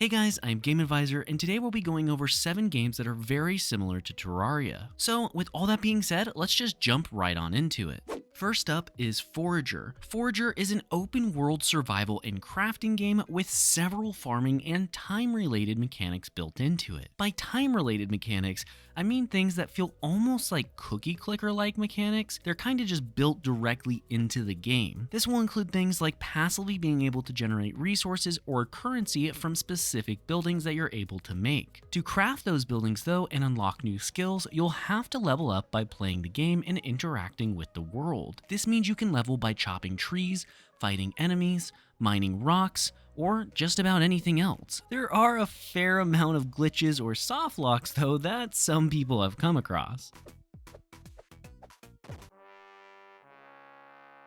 Hey guys, I'm Game Advisor, and today we'll be going over 7 games that are very similar to Terraria. So with all that being said, let's just jump right on into it. First up is Forager. Forager is an open world survival and crafting game with several farming and time-related mechanics built into it. By time-related mechanics, I mean things that feel almost like cookie clicker-like mechanics. They're kind of just built directly into the game. This will include things like passively being able to generate resources or currency from specific buildings that you're able to make. To craft those buildings though and unlock new skills, you'll have to level up by playing the game and interacting with the world. This means you can level by chopping trees, fighting enemies, mining rocks, or just about anything else. There are a fair amount of glitches or soft locks though that some people have come across.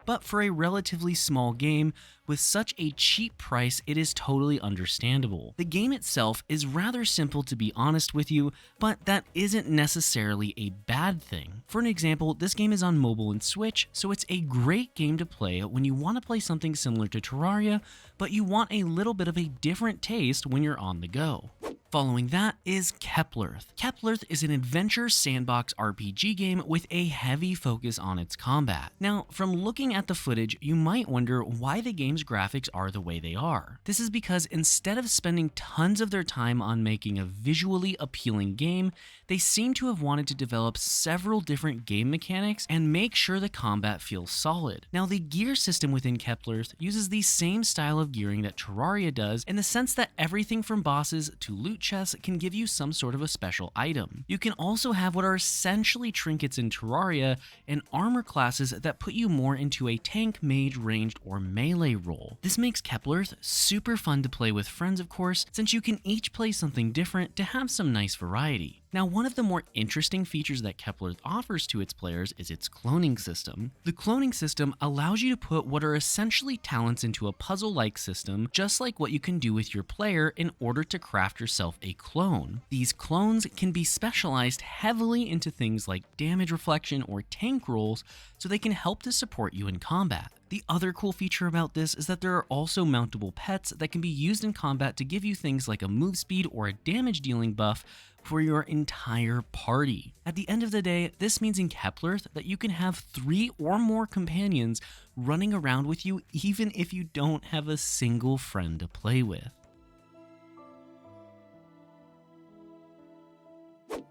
But for a relatively small game, with such a cheap price, it is totally understandable. The game itself is rather simple to be honest with you, but that isn't necessarily a bad thing. For an example, this game is on mobile and Switch, so it's a great game to play when you want to play something similar to Terraria, but you want a little bit of a different taste when you're on the go. Following that is Keplerth. Keplerth is an adventure sandbox RPG game with a heavy focus on its combat. Now, from looking at the footage, you might wonder why the game's graphics are the way they are. This is because instead of spending tons of their time on making a visually appealing game, they seem to have wanted to develop several different game mechanics and make sure the combat feels solid. Now, the gear system within Keplerth uses the same style of gearing that Terraria does in the sense that everything from bosses to loot chests can give you some sort of a special item. You can also have what are essentially trinkets in Terraria and armor classes that put you more into a tank, mage, ranged, or melee role. This makes Keplerth super fun to play with friends, of course, since you can each play something different to have some nice variety. Now, one of the more interesting features that Keplerth offers to its players is its cloning system. The cloning system allows you to put what are essentially talents into a puzzle-like system, just like what you can do with your player in order to craft yourself a clone. These clones can be specialized heavily into things like damage reflection or tank roles, so they can help to support you in combat. The other cool feature about this is that there are also mountable pets that can be used in combat to give you things like a move speed or a damage dealing buff for your entire party. At the end of the day, this means in Keplerth that you can have 3 or more companions running around with you even if you don't have a single friend to play with.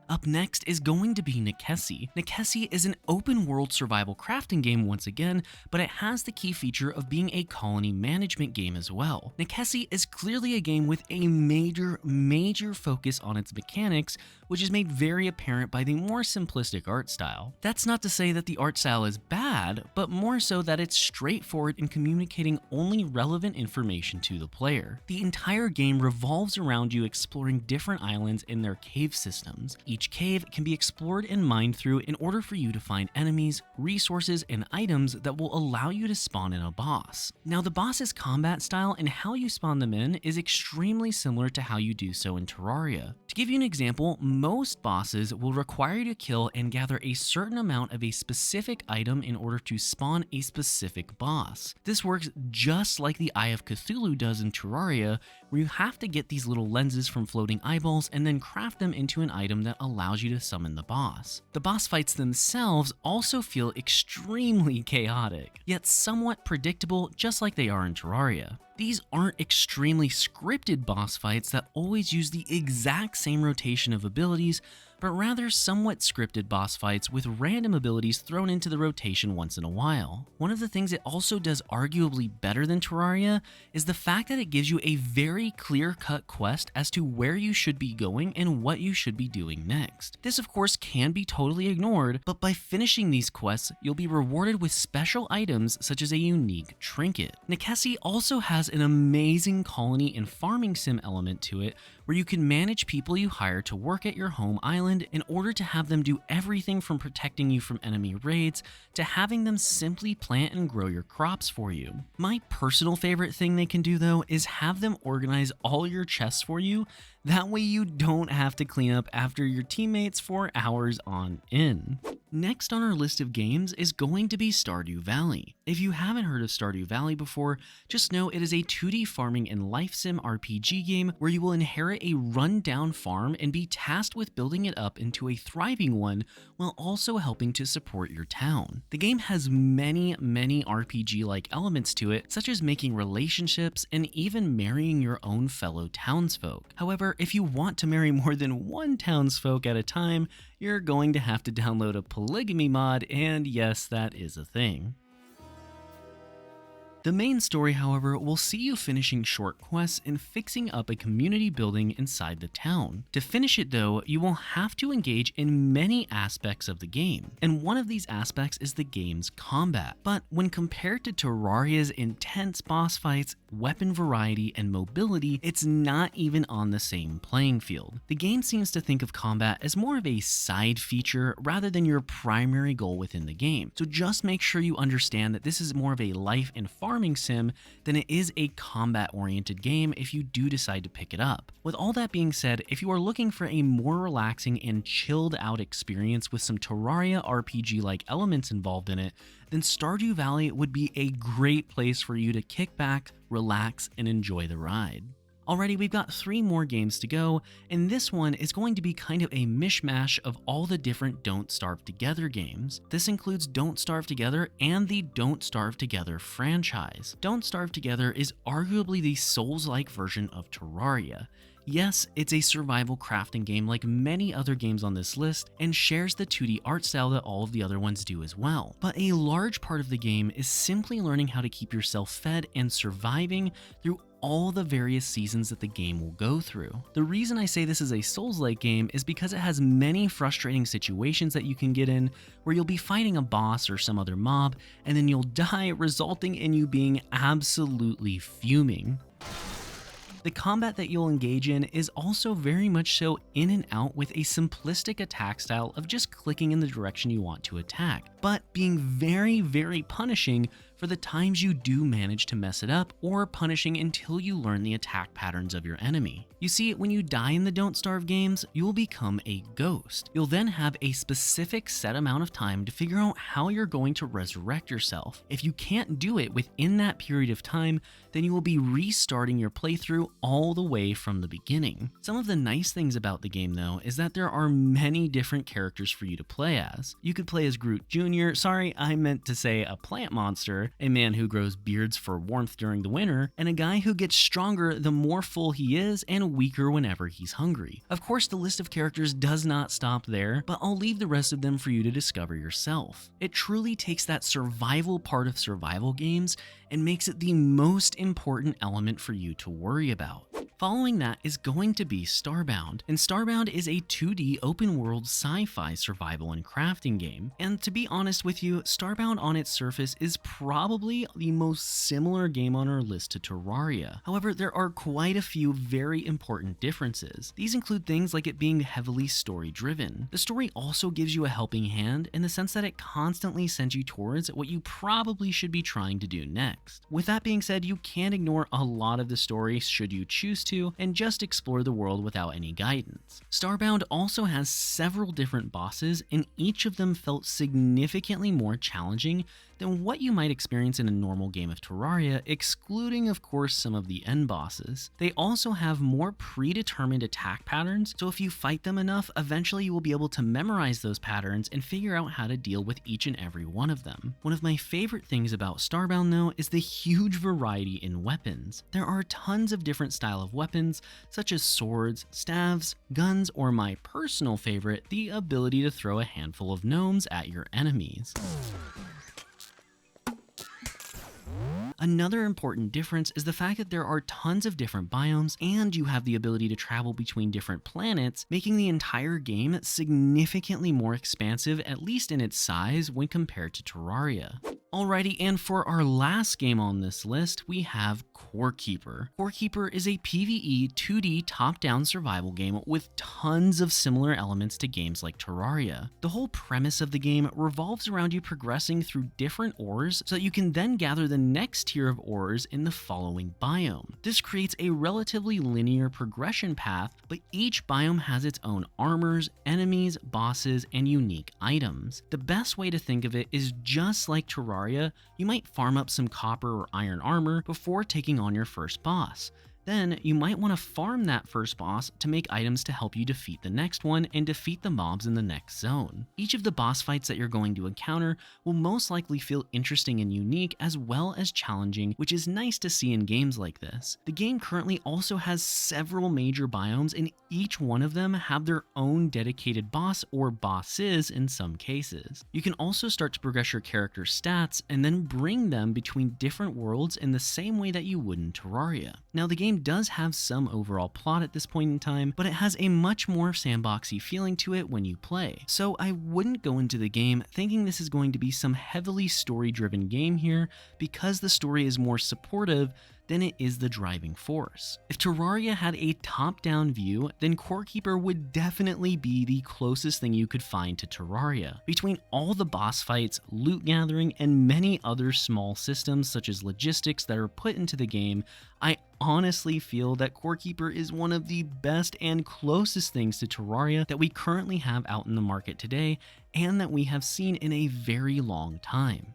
Up next is going to be Necesse. Necesse is an open-world survival crafting game once again, but it has the key feature of being a colony management game as well. Necesse is clearly a game with a major focus on its mechanics, which is made very apparent by the more simplistic art style. That's not to say that the art style is bad, but more so that it's straightforward in communicating only relevant information to the player. The entire game revolves around you exploring different islands and their cave systems. Each cave can be explored and mined through in order for you to find enemies, resources, and items that will allow you to spawn in a boss. Now, the boss's combat style and how you spawn them in is extremely similar to how you do so in Terraria. To give you an example, most bosses will require you to kill and gather a certain amount of a specific item in order to spawn a specific boss. This works just like the Eye of Cthulhu does in Terraria, where you have to get these little lenses from floating eyeballs and then craft them into an item that allows you to summon the boss. The boss fights themselves also feel extremely chaotic, yet somewhat predictable, just like they are in Terraria. These aren't extremely scripted boss fights that always use the exact same rotation of abilities, but rather somewhat scripted boss fights with random abilities thrown into the rotation once in a while. One of the things it also does arguably better than Terraria is the fact that it gives you a very clear-cut quest as to where you should be going and what you should be doing next. This of course can be totally ignored, but by finishing these quests, you'll be rewarded with special items such as a unique trinket. Necesse also has an amazing colony and farming sim element to it, where you can manage people you hire to work at your home island in order to have them do everything from protecting you from enemy raids to having them simply plant and grow your crops for you. My personal favorite thing they can do though is have them organize all your chests for you, That way you don't have to clean up after your teammates for hours on end. Next on our list of games is going to be Stardew Valley. If you haven't heard of Stardew Valley before, just know it is a 2D farming and life sim RPG game where you will inherit a run-down farm and be tasked with building it up into a thriving one while also helping to support your town. The game has many RPG-like elements to it, such as making relationships and even marrying your own fellow townsfolk. However, if you want to marry more than one townsfolk at a time, you're going to have to download a polygamy mod, and yes, that is a thing. The main story, however, will see you finishing short quests and fixing up a community building inside the town. To finish it though, you will have to engage in many aspects of the game, and one of these aspects is the game's combat. But when compared to Terraria's intense boss fights, weapon variety, and mobility, it's not even on the same playing field. The game seems to think of combat as more of a side feature rather than your primary goal within the game, so just make sure you understand that this is more of a life and farming sim than it is a combat-oriented game if you do decide to pick it up. With all that being said, if you are looking for a more relaxing and chilled out experience with some Terraria RPG-like elements involved in it, then Stardew Valley would be a great place for you to kick back, relax, and enjoy the ride. Alrighty, we've got 3 more games to go, and this one is going to be kind of a mishmash of all the different Don't Starve Together games. This includes Don't Starve Together and the Don't Starve Together franchise. Don't Starve Together is arguably the Souls-like version of Terraria. Yes, it's a survival crafting game like many other games on this list and shares the 2D art style that all of the other ones do as well. But a large part of the game is simply learning how to keep yourself fed and surviving through all the various seasons that the game will go through. The reason I say this is a Souls-like game is because it has many frustrating situations that you can get in where you'll be fighting a boss or some other mob and then you'll die, resulting in you being absolutely fuming. The combat that you'll engage in is also very much so in and out with a simplistic attack style of just clicking in the direction you want to attack, but being very punishing for the times you do manage to mess it up, or punishing until you learn the attack patterns of your enemy. You see, when you die in the Don't Starve games, you'll become a ghost. You'll then have a specific set amount of time to figure out how you're going to resurrect yourself. If you can't do it within that period of time, then you will be restarting your playthrough all the way from the beginning. Some of the nice things about the game though is that there are many different characters for you to play as. You could play as Groot Jr., sorry, I meant to say a plant monster, a man who grows beards for warmth during the winter, and a guy who gets stronger the more full he is and weaker whenever he's hungry. Of course, the list of characters does not stop there, but I'll leave the rest of them for you to discover yourself. It truly takes that survival part of survival games and makes it the most important element for you to worry about. Following that is going to be Starbound, and Starbound is a 2D open-world sci-fi survival and crafting game. And to be honest with you, Starbound on its surface is probably the most similar game on our list to Terraria. However, there are quite a few very important differences. These include things like it being heavily story-driven. The story also gives you a helping hand in the sense that it constantly sends you towards what you probably should be trying to do next. With that being said, you can ignore a lot of the story should you choose to, and just explore the world without any guidance. Starbound also has several different bosses, and each of them felt significantly more challenging than what you might experience in a normal game of Terraria, excluding of course some of the end bosses. They also have more predetermined attack patterns, so if you fight them enough, eventually you will be able to memorize those patterns and figure out how to deal with each and every one of them. One of my favorite things about Starbound though is the huge variety in weapons. There are tons of different style of weapons, such as swords, staves, guns, or my personal favorite, the ability to throw a handful of gnomes at your enemies. Another important difference is the fact that there are tons of different biomes and you have the ability to travel between different planets, making the entire game significantly more expansive, at least in its size, when compared to Terraria. Alrighty, and for our last game on this list, we have Core Keeper. Core Keeper is a PvE 2D top-down survival game with tons of similar elements to games like Terraria. The whole premise of the game revolves around you progressing through different ores so that you can then gather the next tier of ores in the following biome. This creates a relatively linear progression path, but each biome has its own armors, enemies, bosses, and unique items. The best way to think of it is just like Terraria, you might farm up some copper or iron armor before taking on your first boss. Then you might want to farm that first boss to make items to help you defeat the next one and defeat the mobs in the next zone. Each of the boss fights that you're going to encounter will most likely feel interesting and unique as well as challenging, which is nice to see in games like this. The game currently also has several major biomes, and each one of them have their own dedicated boss or bosses in some cases. You can also start to progress your character's stats and then bring them between different worlds in the same way that you would in Terraria. Now, the game does have some overall plot at this point in time, but it has a much more sandboxy feeling to it when you play. So I wouldn't go into the game thinking this is going to be some heavily story-driven game here, because the story is more supportive than it is the driving force. If Terraria had a top-down view, then Core Keeper would definitely be the closest thing you could find to Terraria. Between all the boss fights, loot gathering, and many other small systems such as logistics that are put into the game, I honestly feel that Core Keeper is one of the best and closest things to Terraria that we currently have out in the market today, and that we have seen in a very long time.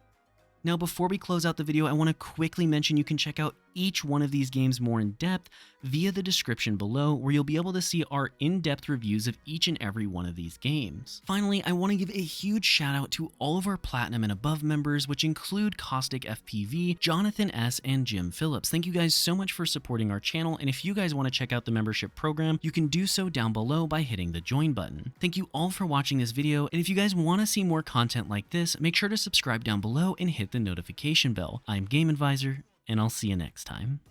Now, before we close out the video, I want to quickly mention you can check out each one of these games more in depth via the description below, where you'll be able to see our in-depth reviews of each and every one of these games. Finally, I want to give a huge shout out to all of our Platinum and Above members, which include Caustic FPV, Jonathan S, and Jim Phillips. Thank you guys so much for supporting our channel, and if you guys want to check out the membership program, you can do so down below by hitting the join button. Thank you all for watching this video, and if you guys want to see more content like this, make sure to subscribe down below and hit the notification bell. I'm Game Advisor, and I'll see you next time.